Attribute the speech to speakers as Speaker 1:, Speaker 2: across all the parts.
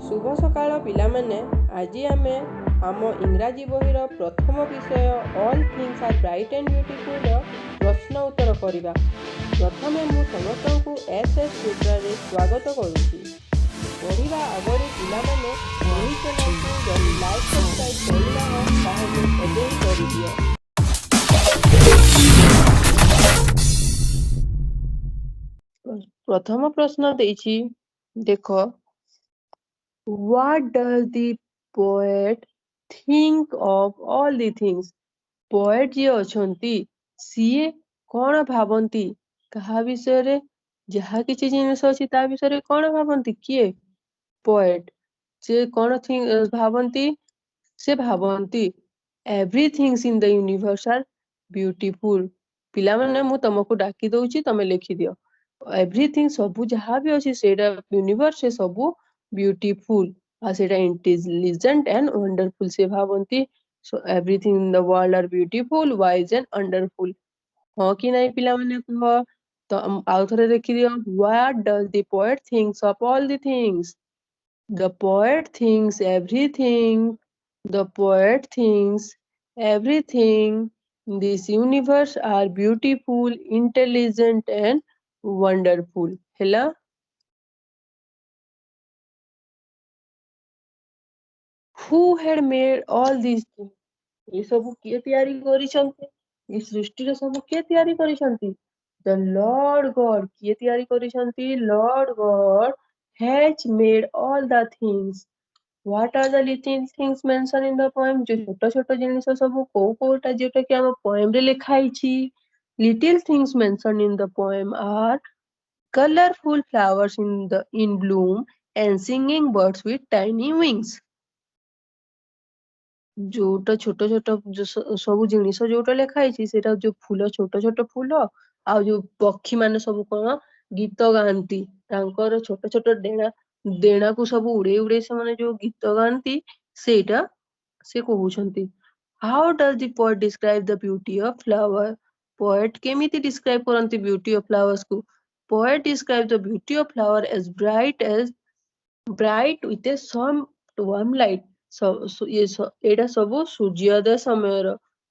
Speaker 1: शुभ सकाळ पिलामाने आज आमे आम इंग्राजी बहिर प्रथम विषय all things are bright and beautiful प्रश्न उत्तर करवा। प्रथमे मु समस्त को एस ट्यूटोरियल स्वागत करुच्ची। पढ़ा आगे पिलामाने मोहि चैनल को जदि लाइक सब्सक्राइब करना एबे कर दियो। प्रथम प्रश्न देछि देखो, what does the poet think of all the things? Poet जी अछंती सीए कौन भावंती कहा विषय रे जहा किछि जिनिस अछि ता विषय रे कौन भावंती किए पोएट से कौन भावंती से भावंती everythings in the universe are beautiful. पिला माने मु तुमको डाकी दउची तमे लिखि दियो एवरीथिंग सबु जहा भी अछि सेटा यूनिवर्स से सबु ब्यूटीफुल आ सेटा इंटेलिजेंट एंड वंडरफुल से भावंती। So everything in the world are beautiful, wise and wonderful. हाँ कि नहीं पिला माने कह तो आउ थरे देखि दियो what does the poet thinks of all the things? The poet thinks everything. The poet thinks everything. This universe are beautiful, intelligent and wonderful. Hela who had made all these things? ये सब किए तैयारी करिसंती ये सृष्टि रे सब किए तैयारी करिसंती the Lord God किए तैयारी करिसंती Lord God has made all the things. What are the little things mention in the poem जो छोट छोट जिनिस सब को कोटा जेटा कि हम पोएम रे लिखाई छी little things mention in the poem are colourful flowers in bloom and singing birds with tiny wings। जोटा छोट छोट जो सब जिनिस जोटा लेखा है सेटा जो फूल छोट छोट फूल आ जो पक्षी माने सब कोन गीत गांती तांकर छोट छोट डेणा डेणा को सब उड़े उड़े से माने जो गीत गांती सेटा से कहउछंती। How does the poet describe the beauty of flower? Poet केमिति डिस्क्राइब करंती ब्यूटी ऑफ फ्लावर्स को? Poet describe the beauty of flower as bright with a some warm light। एटा सब सूर्योदय समय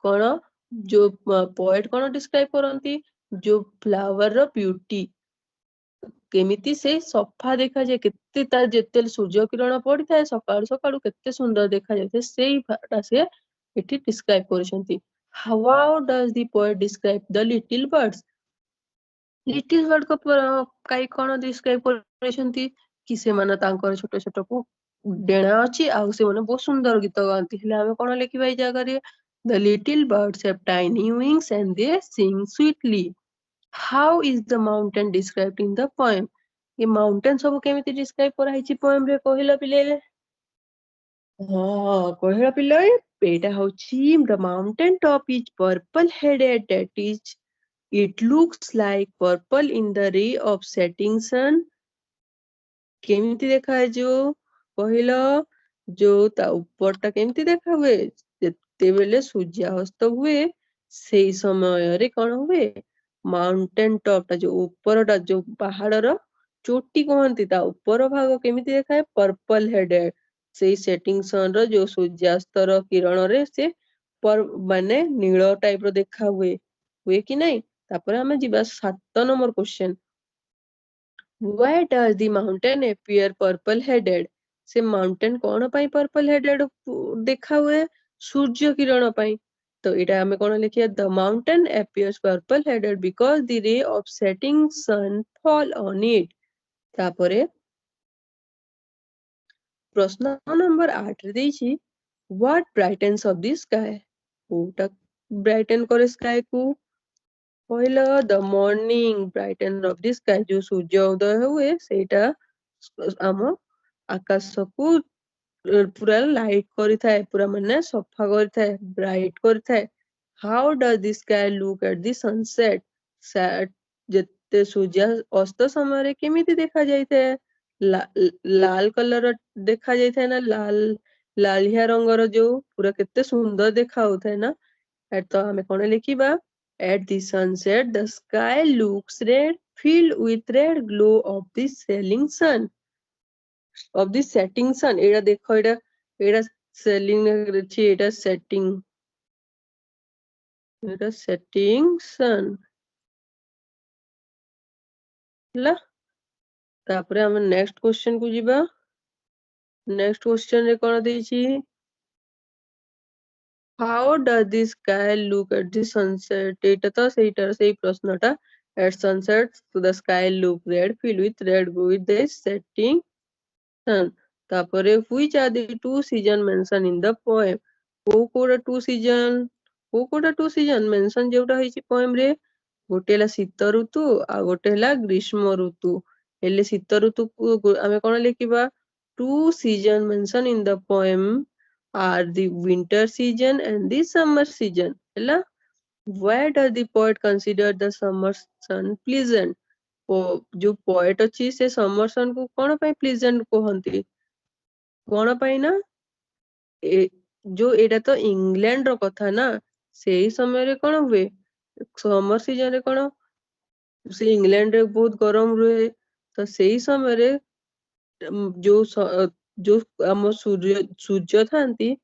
Speaker 1: कौन जो पोएट कौन डिस्क्राइब करंती जो फ्लावर रो ब्यूटी केमिति से सफा देखा जाए केते तार जेते सूर्य किरण पड़ी थाए सकाळु सकाळु केते सुंदर देखा जाए सेई भाटा से एठी डिस्क्राइब करछंती। How does the poet describe the little birds? Little bird को काई कौन डिस्क्राइब करछंती कि से माने तांकर छोट छोट को डेणा अछि आ से माने बहुत सुंदर गीत गांती हेले हमें कौन लिखिबा ए जगह रे the little birds have tiny wings and they sing sweetly. How is the mountain described in the poem? ये माउंटेन सब केमिति डिस्क्राइब कराई छी पोएम रे कहिला पिले? हाँ कहिला पिले एटा होची the mountain top is purple headed that is it looks like purple in the ray of setting sun। केमिति देखा है जो पहिला जो ता ऊपरटा केमिति देखा हुए जेते बेले सूर्यास्त हुए सेई समय रे कोन हुए माउंटेन टॉप ता जो ऊपरटा जो पहाड़र चोटी कहंती ता ऊपर भाग केमिति देखा है पर्पल हेडेड सेई सेटिंग सन रो जो सूर्यास्त रो किरण रे से पर माने नील टाइप रो देखा हुए कि नहीं। तापर हमें जीवा 7 number question why does the mountain appear purple headed? से माउंटेन कौन पाई पर्पल हेडेड देखा हुए सूर्य किरण पाई तो इटा हमें कौन लिखिए the mountain appears purple headed because the ray of setting sun fall on it। तापरे प्रश्न नंबर 8 रे देछि what brightens of the sky? कोटा ब्राइटन करे स्काई को पहिला the morning brighten of the sky जो सूर्य उदय हुए सेटा आम आकाश को पूरा लाइट करी थाए पूरा माने सफा करी थाए ब्राइट करी थाए। How does the sky look at the sunset? जेते सूर्य अस्त समय रे केमिति देखा जाय थाए लाल कलर देखा जाय थाए ना लाल लालिया रंगर जो पूरा केते सुंदर देखा होता है ना। तो हमें कौन लिखिबा at the sunset the sky looks red filled with red glow of the setting sun। of the setting sun एड़ा देखो एड़ा selling अछि एड़ा setting sun ହେଲା तापरे हम नेक्स्ट क्वेश्चन को जीवा नेक्स्ट क्वेश्चन रे कोन देछि how does the sky look at the sunset एटा तो सेही प्रश्नटा at sunset to the sky look red filled with red with the setting sun तापरे which are the two season mentioned in the poem କୋଉଟା two season mention जेउटा ହେଇଛି poem रे गोटे ହେଲା ଶୀତ ଋତୁ ଆଉ ଗୋଟେ ହେଲା ଗ୍ରୀଷ୍ମ ଋତୁ ହେଲେ ଶୀତ ଋତୁକୁ ଆମେ କଣ ଲେଖିବା two season mentioned in the poem are the winter season and the summer season ହେଲା why does the poet consider the summer sun pleasant जो poet ଅଛି ସେ summer sun को କଣ ପାଇଁ pleasant କୁହନ୍ତି କଣ ପାଇଁ ନା जो एटा तो इंग्लैंड रो कथा ना सेही समय रे कौन हुए समर सीजन रे कौन से इंग्लैंड रे बहुत गरम रुहे तो सेही समय रे जो जो हम सूर्य थांती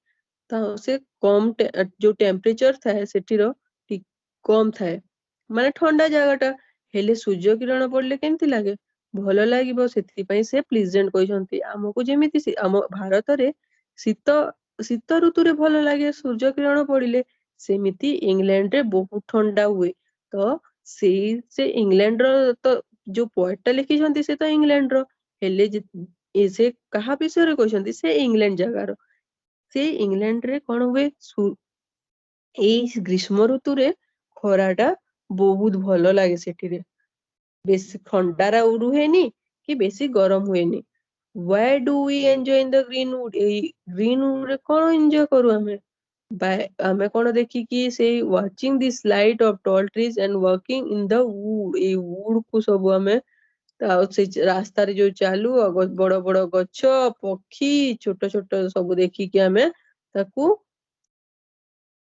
Speaker 1: से कम जो टेम्परेचर थाए सेठीरो कम थाए माने ठंडा जगहटा हेले सूर्य किरण पड़ले केमती लागे भलो लागिबो सेति पई से प्लीजेंट कहिसंती हमकु जेमिति हम भारत रे शीत शीत ऋतु रे भलो लागे सूर्य किरण पड़िले सेमिति इंग्लैंड रे बहुत ठंडा हुए तो से इंग्लैंड रो तो जो पोएटा लिखिसंती से तो इंग्लैंड रो हेले से कहा विषय रे कहिसंती से इंग्लैंड जगार से इंग्लैंड रे कोन हुए एई ग्रीष्म ऋतु रे खराटा बहुत भलो लागे सेठी रे बेसी ठंडा रुहेनी कि बेसी गरम हुएनी why do we enjoy in the greenwood AE greenwood रे कोन एंजॉय करू हमें हमें कोन देखी कि से watching this light of tall trees and working in the would a would को सब हमें से रास्ता रे जो चालू बड़ बड़ गछ पक्षी छोट छोट सब देखी कि हमें ताकू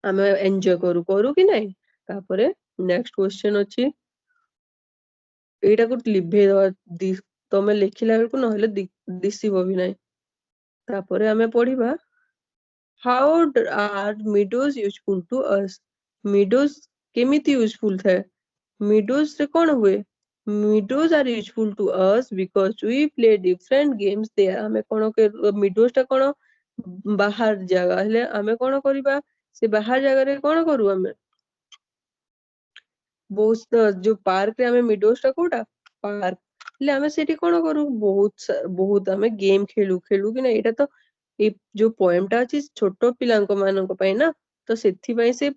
Speaker 1: हमें एंजॉय करू कि नहीं तापरे नेक्स्ट क्वेश्चन अछि एटा को लिभे तमे लिखिला बेलको नहले दिसिबो भी नहीं तापरे हमें पढ़िबा how are meadows useful to us meadows केमिति यूजफुल थाए meadows रे कोन हुए meadows are useful to us because we play different games there हमें कोन के meadows टा कोन बाहर जगह हेले हमें कोन करिबा से बाहर जगह रे कोन करू हमें बहुत जो पार्क रे हमें मिडोस टा कोटा पार्क ले हमें सेठी कोन करू बहुत हमें गेम खेलू कि ना एटा तो ए जो पोएम टा अछि छोटो पिलांको मानको पई ना तो सेथि पई से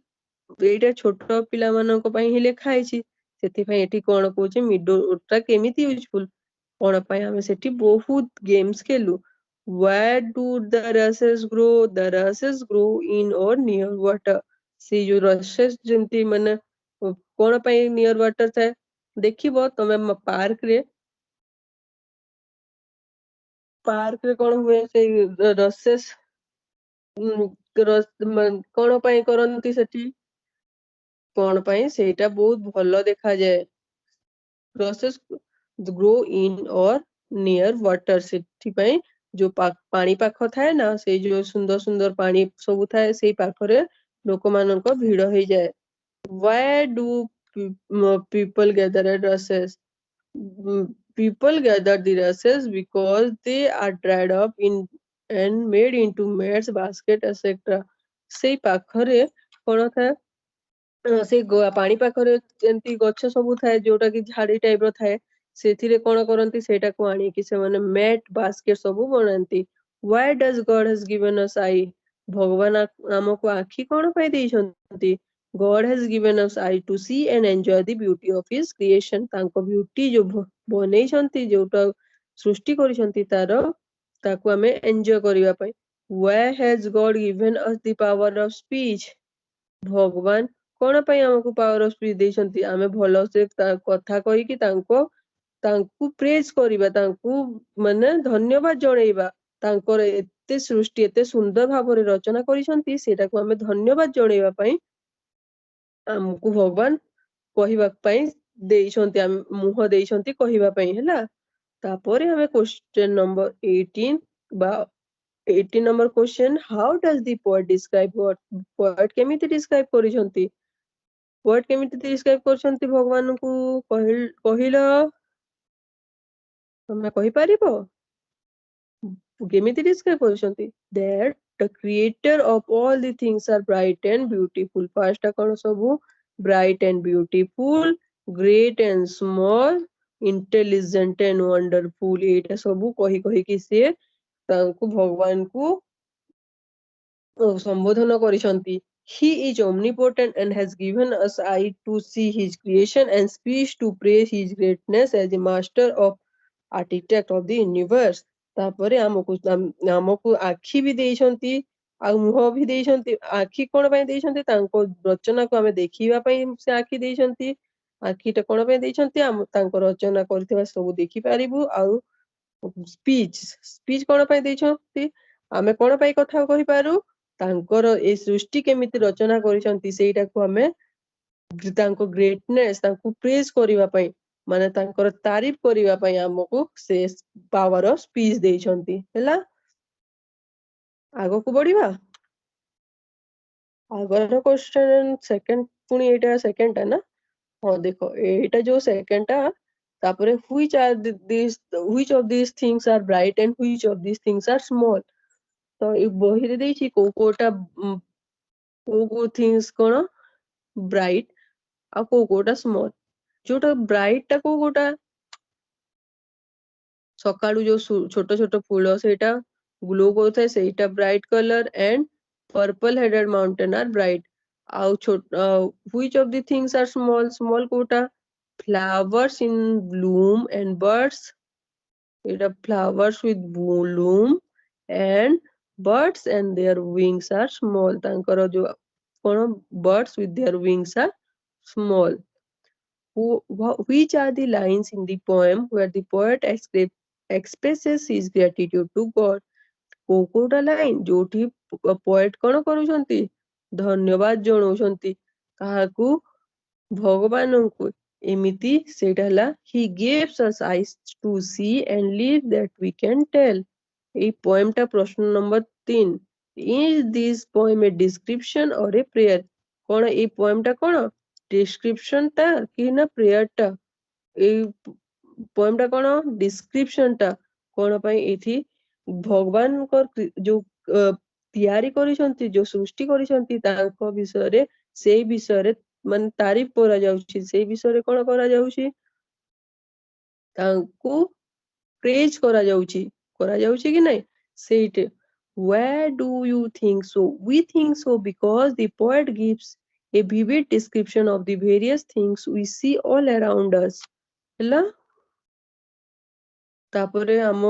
Speaker 1: एटा छोटो पिला मानको पई ही लेखा आइछि सेथि पई एठी कोन कहूछि मिडो टा केमिति यूजफुल कोन पई हमें सेठी बहुत गेम्स खेलू where do the rushes grow the rushes grow in or near water से जो rushes जेंति माने कोन पई नियर वाटर थाए देखिबो तमे पार्क रे कोन हुए से रसेस कोन पई करंती सेठी कोन पई सेटा बहुत भलो देखा जाए रसेस ग्रो इन और नियर वाटर सेठी पई जो पानी पाख थाए ना से जो सुंदर सुंदर पानी सब थाए सेही पाखरे लोक मानक भीड़ होई जाए why do people gather at rushes people gather the rushes because they are dried up in and made into mats basket etc सेई पाखरे कोन थाए से पानी पाखरे जेंती गछ सब थाए जोटा कि झाड़ी टाइप रो थाए सेथिरे कोन करंती सेटा को आनी कि से माने मैट बास्केट सब बनांती why does god has given us eye भगवान हमको आखी कोन पई देइछंती God has given us eye to see and enjoy the beauty of his creation तांको ब्यूटी जो बनेइछंती जोटा सृष्टि करिसंती तारो ताको हमें एन्जॉय करिवा पई why has God given us the power of speech भगवान कोन पई हमको पावर ऑफ स्पीच देइछंती हमें भलो से कथा कहि कि तांको प्रेज करिवा तांको माने धन्यवाद जणैबा तांकर एते सृष्टि एते सुंदर भाବରେ रचना करिसंती सेटा को हमें धन्यवाद जणैबा पई हमको भगवान कहिबा पई देइछंती मुह देइछंती कहिबा पई हैला तापरे हमें क्वेश्चन नंबर 18 बा 18 number question how does the poet describe God poet केमिति डिस्क्राइब करिसंती पोएट केमिति डिस्क्राइब करसंती भगवान को कहिलो तमे कहि परिबो केमिति describe करिसंती that the creator of all the things are bright and beautiful first कौन सब bright and beautiful great and small intelligent and wonderful एटा सब कही कही कि से तांको भगवान को संबोधन करिसंती he is omnipotent and has given us eye to see his creation and speech to praise his greatness as the master of architect of the universe तापरे हमको आखि भी देइसंती आ मुह भी देइसंती आखि कोन पय देइसंती तांको रचना को हमें देखिबा पय से आखि देइसंती आखिटा कोन पय देइसंती हम तांको रचना करथिबा सब देखि पारिबु आ स्पीच स्पीच कोन पय देइसंती हमें कोन पय कथा कहि पारु तांकर ए सृष्टि केमिति रचना करिसंती सेटा को हमें तांको ग्रेटनेस तांको प्रेज करिवा पय माने तांकर तारीफ करिवा पय हमको से पावर ऑफ स्पीच देइसंती हैला आगो को बढ़िबा आगर क्वेश्चन सेकंड पुनी एटा सेकंड है ना हां देखो एटा जो सेकंड टा तापरे which of these things are bright and which of these things are small तो ए बहिरे देइछि कोटा को थिंग्स कोन ब्राइट आ कोटा स्मॉल जोटा ब्राइट टा कोटा सकाळू जो छोट छोट फूल सेटा ग्लो करथाय सेटा bright colour and purple headed mountain are bright आउ which of the things are small small कोटा flowers in bloom and birds eta flowers with bloom and birds and their wings are small तांकर जो कोन birds with their wings are small which are the lines in the poem where the poet expresses his gratitude to God कोकोटा line जोठी poet कोन करूछंती धन्यवाद जणौछंती काहाकू भगवान को एमिति सेटा हला he gives us eyes to see and live that we can tell a poem टा प्रश्न number 3 is this poem a description or a prayer cone a poem टा कोन डिस्क्रिप्शन टा कि ना प्रेयर टा ए पोएम टा कोन डिस्क्रिप्शन टा कोन पय एथि भगवान को जो तैयारी करिसंती जो सृष्टि करिसंती तांको विषय रे सेई विषय रे मन तारीफ करा जाउछि सेई विषय रे कोन करा जाउछि तांको प्रेज करा जाउछि कि नै सेइटे where do you think so we think so because the poet gives a vivid description of the various things we see all around us हला तापरे हम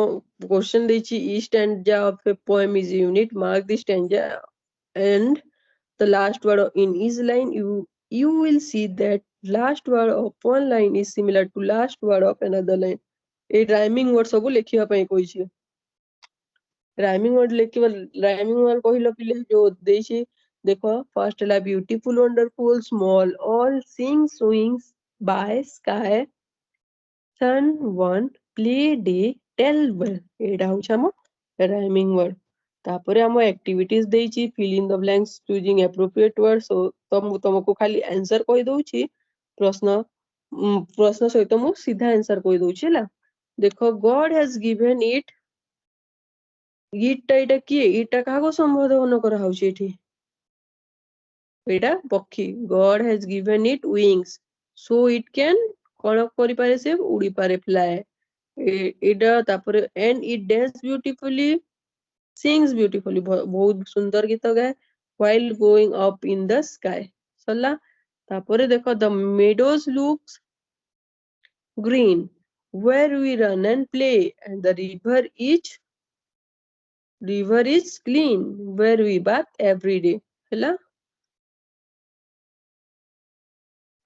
Speaker 1: क्वेश्चन देछि each stanza of a poem is unit mark the stanza and the last word in each line you will see that last word of one line is similar to last word of another line ए rhyming word सब लिखिबा पई कहिछि rhyming word लिखिबा rhyming word कहिलो पिले जो देछि देखो फर्स्ट ला beautiful wonderful small all sing swings by sky sun one play day tell well एडा होछ हम राइमिंग वर्ड तापरे हम एक्टिविटीज देछि fill in the blanks choosing appropriate word so तुमको खाली आंसर कहि दोछि प्रश्न सहित मु सीधा आंसर कहि दोछि हला देखो गॉड हैज गिवन इट इटा किए इटा काको संबोधन करा होछि एठी एटा पक्षी God has given it wings so it can कोन करि पारे से उड़ी पारे फ्लाई एटा तापर and it dance beautifully sings beautifully बहुत सुंदर गीत गाए while going up in the sky सला तापर देखो the meadows looks green where we run and play and the river is clean where we bath every day हला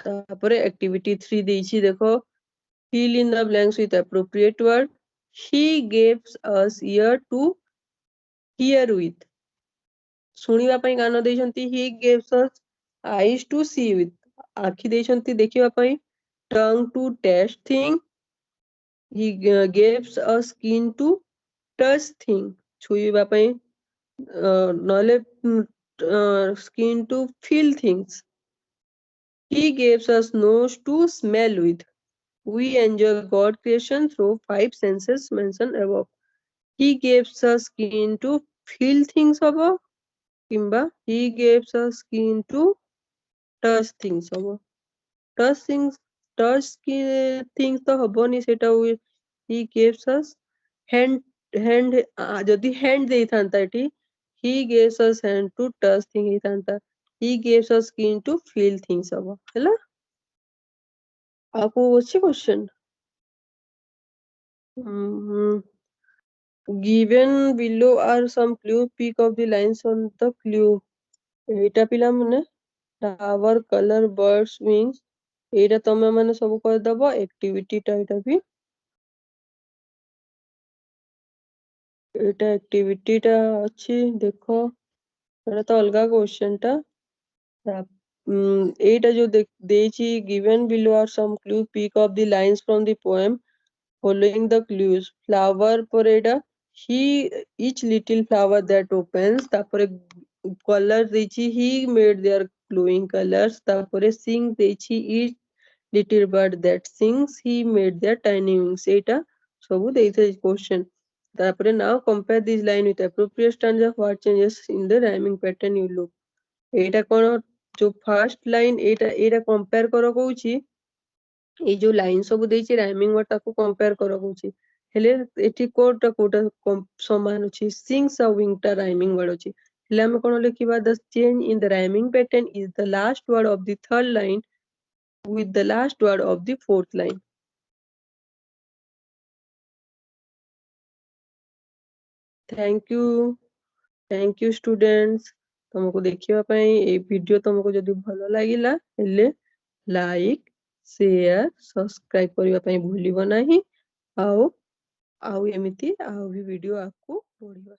Speaker 1: तापर activity 3 देछि देखो fill in the blanks with appropriate word he gives us ear to hear with सुनिबा पई गान देछंती he gives us eyes to see with आखि देछंती देखिबा पई tongue to taste thing he gives a skin to touch thing ଛୁଇଁବା ପାଇଁ ନହେଲେ skin to feel things. He gives us nose to smell with. We enjoy God creation through 5 senses mentioned above. He gives us skin to feel things above. Kimba, he gives us skin to touch things above. touch things तो हबनी सेटा he gives us hand जदि hand देइथांता एटी he gives us hand to touch thing हेइथांता he gives us skin to feel things हबो हैला आपको अच्छी question given below are some clue pick of the lines on the clue एटा पिला मने टावर कलर बर्ड्स विंग्स एटा तमे माने सब कर दबो एक्टिविटी टा एटा भी एटा एक्टिविटी टा अच्छी देखो एटा तो अलगा क्वेश्चन टा एटा जो देची given below are some clue pick up the lines from the poem following the clues flower पर एटा he each little flower that opens तापरे color देची he made their glowing colors तापरे sing देची each little bird that sings he made their tiny wings एटा सब देइथे question तापरे now compare this line with appropriate stanza what changes in the rhyming pattern you look एटा कोन जो first line एटा एटा compare करो कहूची ए जो line सब देची rhyming word ताको compare करो कहूची हेले एठी कोटा कोटा समान अछि सिंग्स आ विंगटा राइमिंग वर्ड अछि हेले हम कोन लिखिबा the change in the rhyming pattern is the last word of the third line with the last word of the fourth line. Thank you students. तुमको देखिबा पई ए वीडियो तुमको जदि भलो लागिला हेले लाइक शेयर सब्सक्राइब करिबा पई भूलिबो नाही आउ एमिति आउ भी वीडियो आपको पढिबा